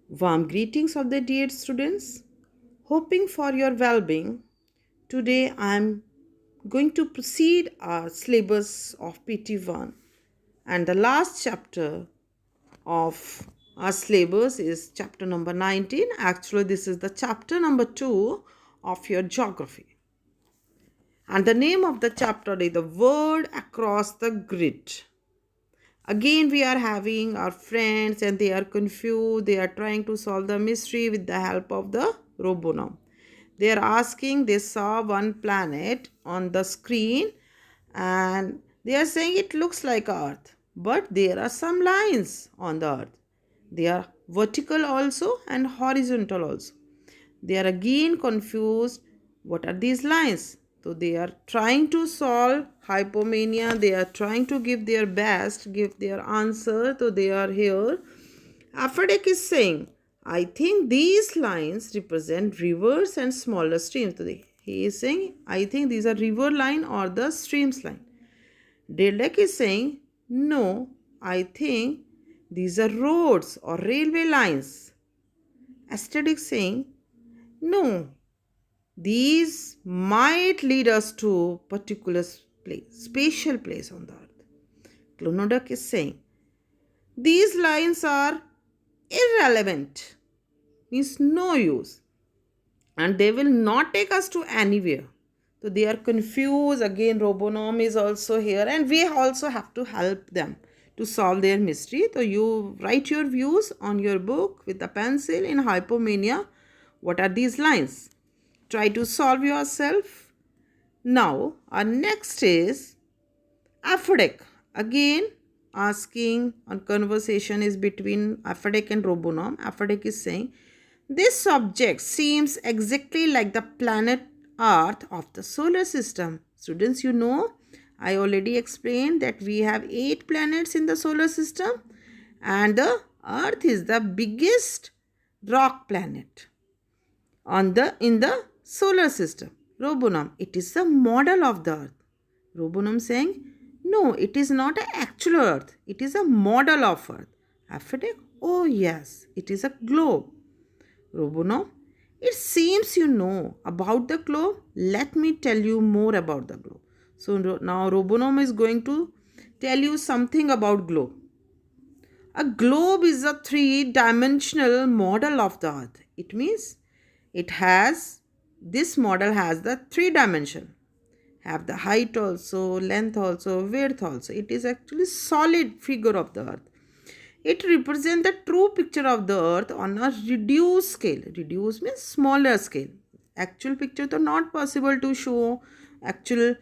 Warm greetings of the dear students. Hoping for your well-being. Today I am going to proceed our syllabus of PT1, and the last chapter of our syllabus is chapter number 19. Actually, this is the chapter number 2 of your geography. And the name of the chapter is The World Across the Grid. Again, we are having our friends and they are confused. They are trying to solve the mystery with the help of the Robonom. They are asking, they saw one planet on the screen and they are saying it looks like Earth, but there are some lines on the Earth. They are vertical also and horizontal also. They are again confused. What are these lines? So they are trying to solve hypomania. They are trying to give their best, give their answer. So they are here. Afadek is saying, I think these lines represent rivers and smaller streams. So he is saying, I think these are river line or the streams line. Dedek is saying, no, I think these are roads or railway lines. Aesthetic saying, no, these might lead us to particular place, spatial place on the earth. Clonoduck is saying, these lines are irrelevant, means no use, and they will not take us to anywhere. So they are confused. Again, Robonom is also here, and we also have to help them to solve their mystery. So you write your views on your book with a pencil in hypomania. What are these lines? Try to solve yourself. Now, our next is Afadek. Again, asking on conversation is between Afadek and Robonom. Afadek is saying, this object seems exactly like the planet Earth of the solar system. Students, you know, I already explained that we have 8 planets in the solar system and the Earth is the biggest rock planet in the solar system. Robonom, it is the model of the earth. Robonom saying, no, it is not an actual earth, it is a model of earth. Aphrodite, oh yes, it is a globe. Robonom, it seems you know about the globe. Let me tell you more about the globe. So now Robonom is going to tell you something about globe. A globe is a three-dimensional model of the earth. It means it has, this model has the three dimension, have the height also, length also, width also. It is actually solid figure of the earth. It represents the true picture of the earth on a reduced scale. Reduced means smaller scale. Actual picture is not possible to show. Actual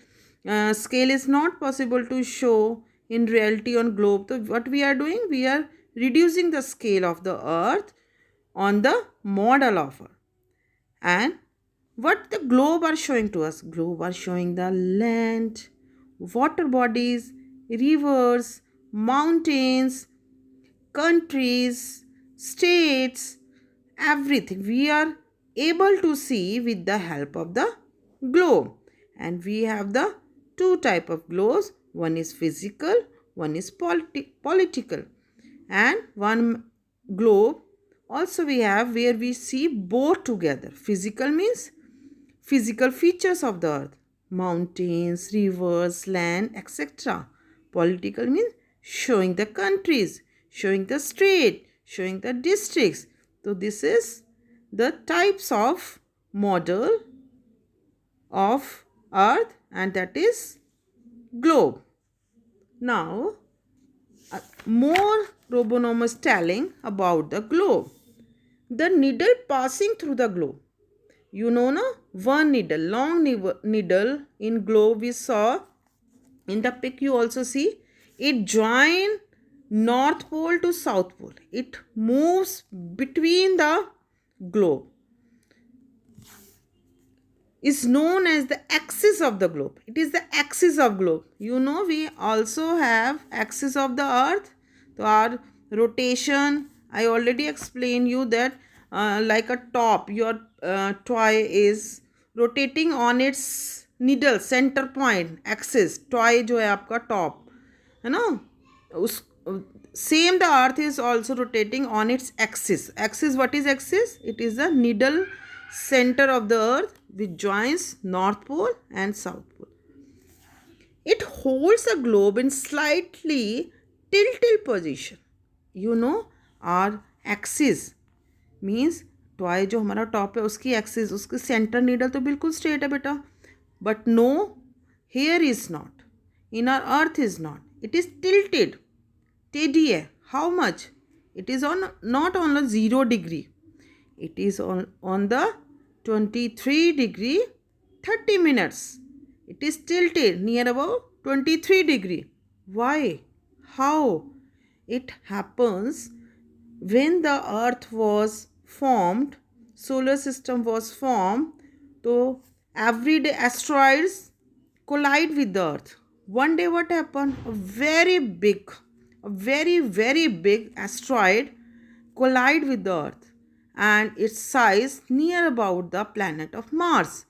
scale is not possible to show in reality on globe. So what we are doing? We are reducing the scale of the earth on the model of earth. And what the globe are showing to us? Globe are showing the land, water bodies, rivers, mountains, countries, states, everything we are able to see with the help of the globe. And we have the two type of globes. One is physical, one is political. And one globe also we have where we see both together. Physical means physical features of the earth, mountains, rivers, land, etc. Political means showing the countries, showing the state, showing the districts. So this is the types of model of earth, and that is globe. Now more Robonom is telling about the globe. The needle passing through the globe. You know, no? One needle, long needle in globe we saw. In the pic you also see. It joins North Pole to South Pole. It moves between the globe. Is known as the axis of the globe. It is the axis of globe. You know, we also have axis of the earth. So our rotation, I already explained you that like a top, your toy is rotating on its needle center point axis. Toy जो है आपका top है ना, उस same, the earth is also rotating on its axis. Axis, what is axis? It is the needle center of the earth which joins north pole and south pole. It holds the globe in slightly tilted position. You know, our axis means toy जो हमारा top है उसकी axis, उसकी centre needle तो बिल्कुल straight है बेटा, but no, here is not, in our earth is not, it is tilted, टेडी है. How much? It is on, not on the 0 degree, it is on the 23 degree 30 minutes. It is tilted near about 23 degree. Why? How? It happens when the earth was formed, solar system was formed, so everyday asteroids collide with the earth. One day what happened? A very big asteroid collide with the earth and its size near about the planet of Mars.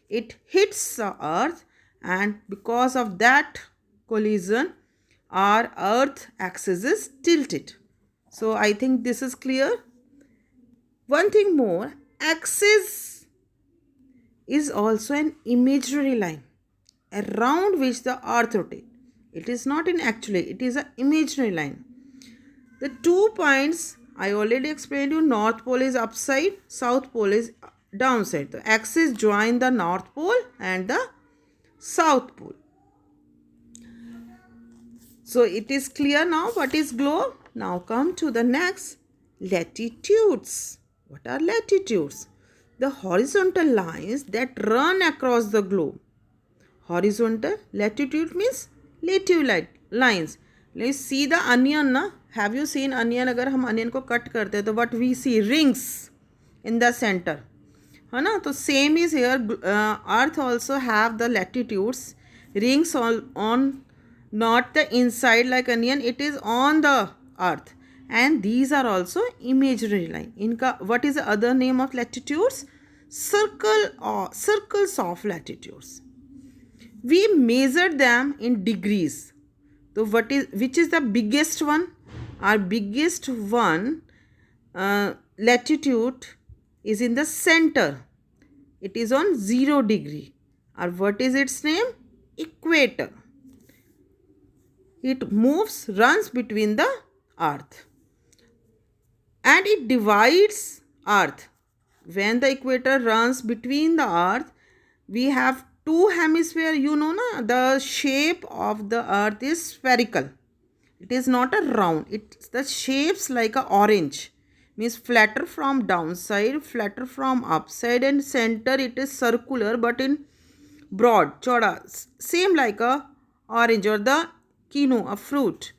It hits the earth and because of that collision our earth axis is tilted. So I think this is clear. One thing more, axis is also an imaginary line around which the earth rotates. It is not in actually, it is an imaginary line. The 2 points I already explained you, north pole is upside, south pole is downside. The axis join the north pole and the south pole. So it is clear now what is globe. Now come to the next, latitudes. What are latitudes? The horizontal lines that run across the globe. Horizontal, latitude means lative lines. Let's see the onion na. Have you seen onion? अगर हम onion को cut करते हैं तो what we see? Rings in the center, है ना? तो same is here. Earth also have the latitudes, rings on not the inside like onion. It is on the earth, and these are also imaginary line. इनका what is the other name of latitudes? Circle or circles of latitudes. We measure them in degrees. So which is the biggest one? Our biggest one, latitude, is in the center. It is on 0 degree. Or what is its name? Equator. It moves, runs between the earth, and it divides earth. When the equator runs between the earth, we have 2 hemisphere. You know na, the shape of the earth is spherical. It is not a round. It's the shapes like a orange, means flatter from downside, flatter from upside, and center it is circular but in broad, choda, same like a orange or the quinoa, a fruit.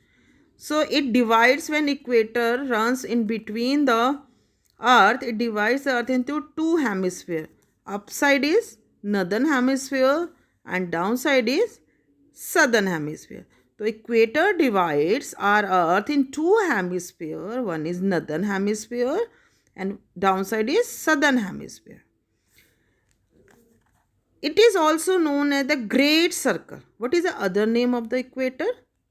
So it divides when equator runs in between the earth. It divides the earth into 2 hemisphere. Upside is northern hemisphere and downside is southern hemisphere. So equator divides our earth in 2 hemisphere. One is northern hemisphere and downside is southern hemisphere. It is also known as the Great Circle. What is the other name of the equator?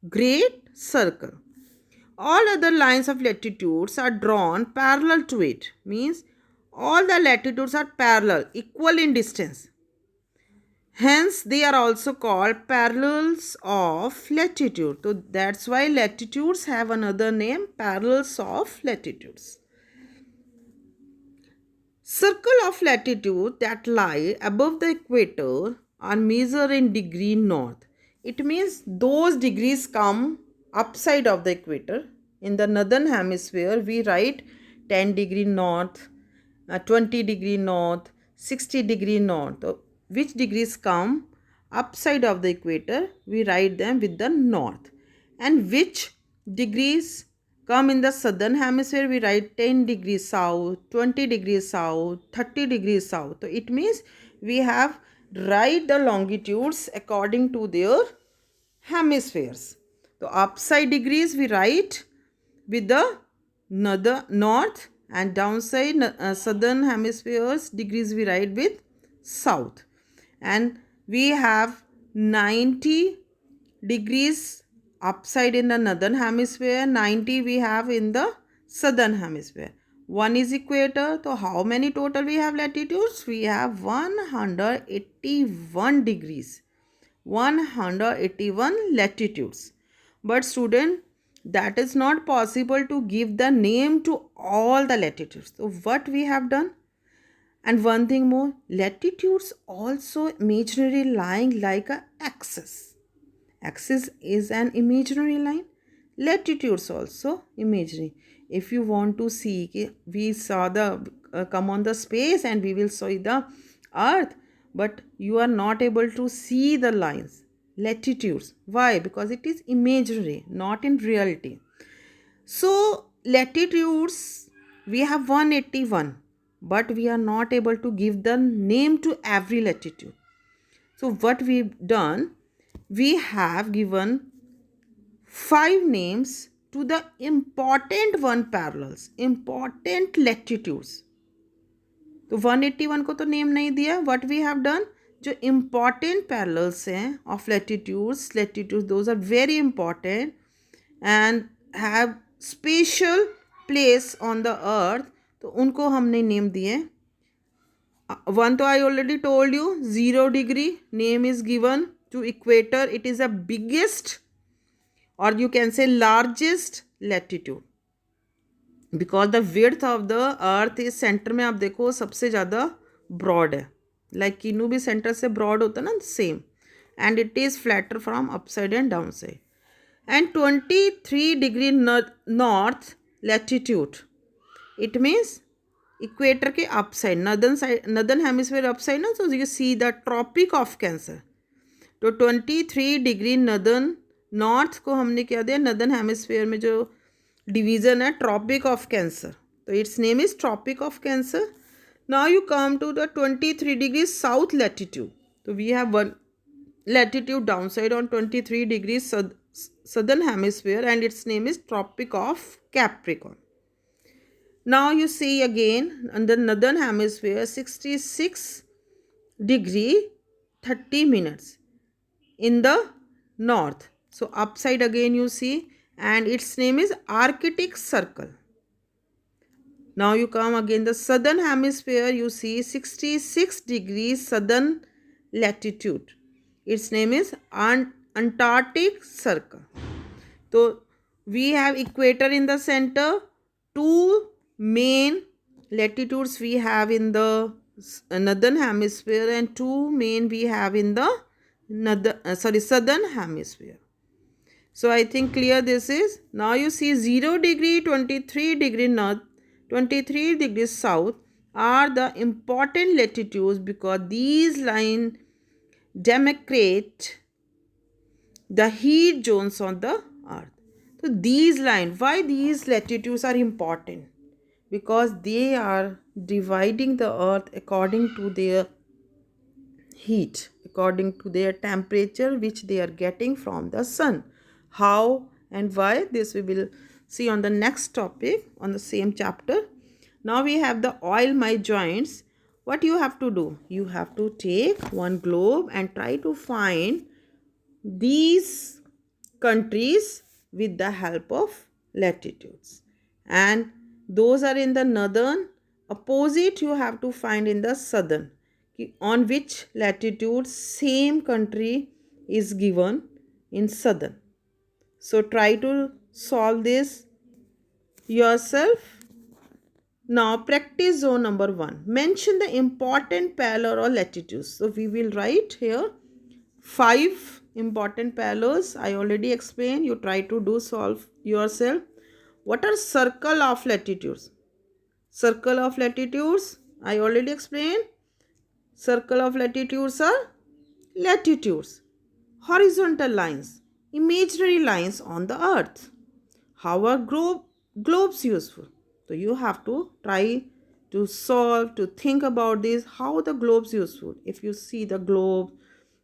Great Circle. All other lines of latitudes are drawn parallel to it. Means all the latitudes are parallel, equal in distance. Hence, they are also called parallels of latitude. So that's why latitudes have another name, parallels of latitudes. Circle of latitude that lie above the equator are measured in degree north. It means those degrees come upside of the equator. In the northern hemisphere, we write 10 degree north, 20 degree north, 60 degree north. So, which degrees come upside of the equator, we write them with the north. And which degrees come in the southern hemisphere, we write 10 degrees south, 20 degrees south, 30 degrees south. So it means we have write the longitudes according to their hemispheres. So upside degrees we write with the north, and downside southern hemispheres degrees we write with south. And we have 90 degrees upside in the northern hemisphere, 90 we have in the southern hemisphere. 1 is equator. So how many total we have latitudes? We have 181 degrees. 181 latitudes. But student, that is not possible to give the name to all the latitudes. So what we have done? And one thing more, latitudes also imaginary lying like a axis. Axis is an imaginary line. Latitudes also imaginary. If you want to see, we saw the come on the space and we will see the earth, but you are not able to see the lines. Latitudes. Why? Because it is imaginary, not in reality. So latitudes we have 181, but we are not able to give the name to every latitude. So what we've done, we have given 5 names to the important one parallels, important latitudes. तो 181 को तो name नहीं दिया. What we have done, जो important parallels हैं of latitudes, those are very important and have special place on the earth. तो उनको हमने नेम दिए. One तो I already told you, 0 degree name is given to equator. It is the biggest, or you can say largest latitude, because the width of the earth is center में आप देखो सबसे ज़्यादा broad है. Like किन्नू भी center से broad होता है ना, same. And it is flatter from upside and downside. And 23 degree north latitude, it means equator के upside, northern hemisphere upside ना, so you see the tropic of Cancer. तो 23 degree northern north को हमने क्या दिया, नॉर्दर्न हेमिस्फीयर में जो division है ट्रॉपिक ऑफ कैंसर, तो its name is tropic of cancer. Now you come to the 23 degree south latitude. तो we have one latitude down side on 23 degree southern hemisphere and its name is tropic of Capricorn. Now you see again on the northern hemisphere 66 degree 30 minutes in the north. So upside again you see, and its name is Arctic Circle. Now you come again the southern hemisphere, you see 66 degrees southern latitude. Its name is Antarctic Circle. So we have equator in the center. 2 main latitudes we have in the northern hemisphere and 2 main we have in the southern hemisphere. So I think clear this is. Now you see 0 degree, 23 degree north, 23 degrees south are the important latitudes because these lines demarcate the heat zones on the earth. So these lines, why these latitudes are important? Because they are dividing the earth according to their heat, according to their temperature which they are getting from the sun. How and why, this we will see on the next topic on the same chapter. Now we have the oil my joints. What you have to do? You have to take one globe and try to find these countries with the help of latitudes, and those are in the northern. Opposite you have to find in the southern, on which latitude same country is given in southern. So try to solve this yourself. Now practice zone number 1. Mention the important parallel or latitudes. So we will write here 5 important parallels. I already explained. You try to do solve yourself. What are circle of latitudes? Circle of latitudes, I already explained. Circle of latitudes are latitudes, horizontal lines, imaginary lines on the earth. How are globes useful? So you have to try to solve, to think about this, how the globes useful. If you see the globe,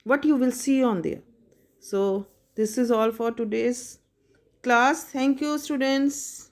what you will see on there. So this is all for today's class. Thank you, students.